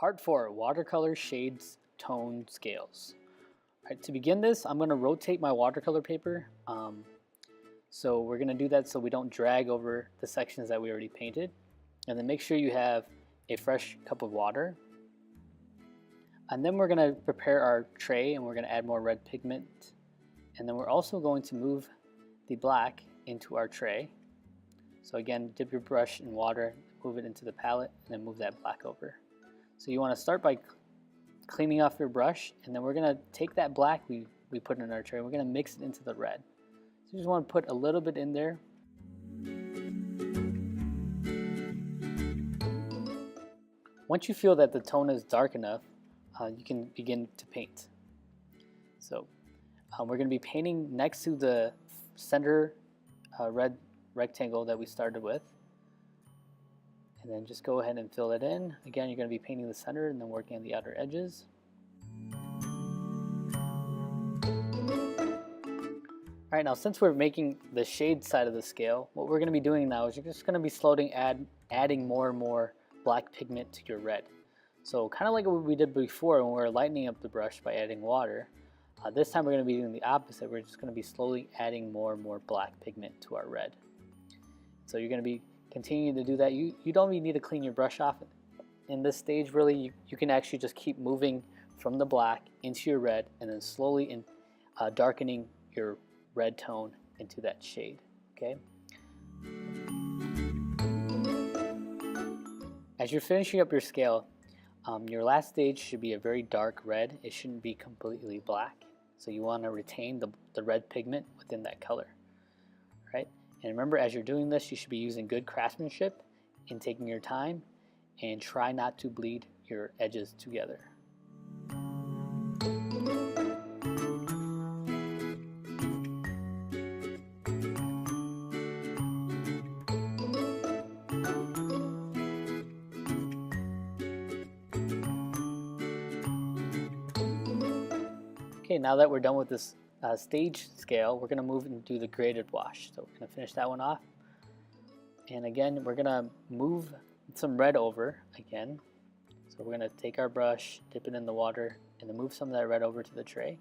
Part 4, Watercolor Shades Tone Scales. All right, to begin this, I'm going to rotate my watercolor paper. So we're going to do that so we don't drag over the sections that we already painted. And then make sure you have a fresh cup of water. And then we're going to prepare our tray and we're going to add more red pigment. And then we're also going to move the black into our tray. So again, dip your brush in water, move it into the palette, and then move that black over. So you want to start by cleaning off your brush, and then we're going to take that black we put in our tray, we're going to mix it into the red. So you just want to put a little bit in there. Once you feel that the tone is dark enough, you can begin to paint. So we're going to be painting next to the center red rectangle that we started with. And then just go ahead and fill it in. Again, you're going to be painting the center and then working on the outer edges. Alright, now since we're making the shade side of the scale, what we're going to be doing now is you're just going to be slowly adding more and more black pigment to your red. So kind of like what we did before when we were lightening up the brush by adding water, this time we're going to be doing the opposite. We're just going to be slowly adding more and more black pigment to our red. So you're going to be continuing to do that. You don't even need to clean your brush off in this stage. Really, you can actually just keep moving from the black into your red and then slowly darkening your red tone into that shade. Okay. As you're finishing up your scale, your last stage should be a very dark red. It shouldn't be completely black. So you want to retain the red pigment within that color. Right? And remember, as you're doing this, you should be using good craftsmanship and taking your time, and try not to bleed your edges together. Okay, now that we're done with this stage scale, we're going to move and do the graded wash. So we're going to finish that one off. And again, we're going to move some red over again. So we're going to take our brush, dip it in the water, and then move some of that red over to the tray.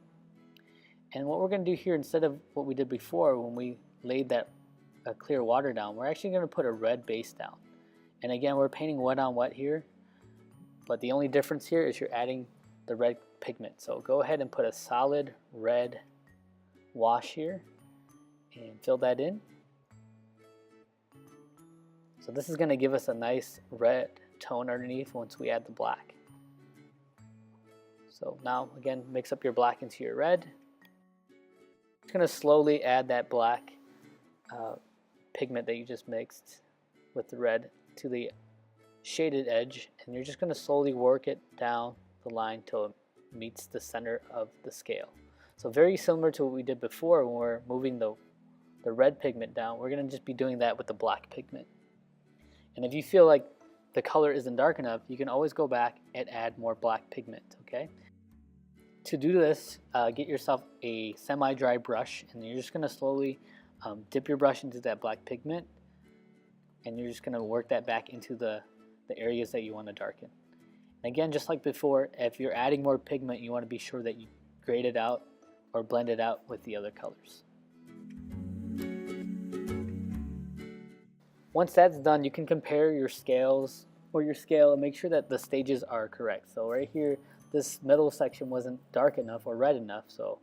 And what we're going to do here, instead of what we did before when we laid that clear water down, we're actually going to put a red base down. And again, we're painting wet on wet here, but the only difference here is you're adding the red pigment. So go ahead and put a solid red wash here and fill that in. So this is going to give us a nice red tone underneath once we add the black. So now again, mix up your black into your red. Just going to slowly add that black pigment that you just mixed with the red to the shaded edge, and you're just going to slowly work it down the line till it meets the center of the scale. So very similar to what we did before when we're moving the red pigment down, we're going to just be doing that with the black pigment. And if you feel like the color isn't dark enough, you can always go back and add more black pigment, okay? To do this, get yourself a semi-dry brush, and you're just going to slowly dip your brush into that black pigment, and you're just going to work that back into the areas that you want to darken. And again, just like before, if you're adding more pigment, you want to be sure that you grade it out or blend it out with the other colors. Once that's done, you can compare your scales or your scale and make sure that the stages are correct. So right here, this middle section wasn't dark enough or red enough, so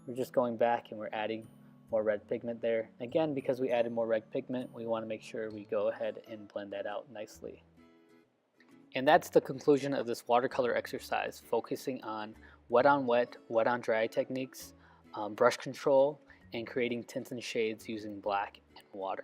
we're just going back and we're adding more red pigment there. Again, because we added more red pigment, we want to make sure we go ahead and blend that out nicely. And that's the conclusion of this watercolor exercise, focusing on wet on dry techniques, brush control, and creating tints and shades using black and water.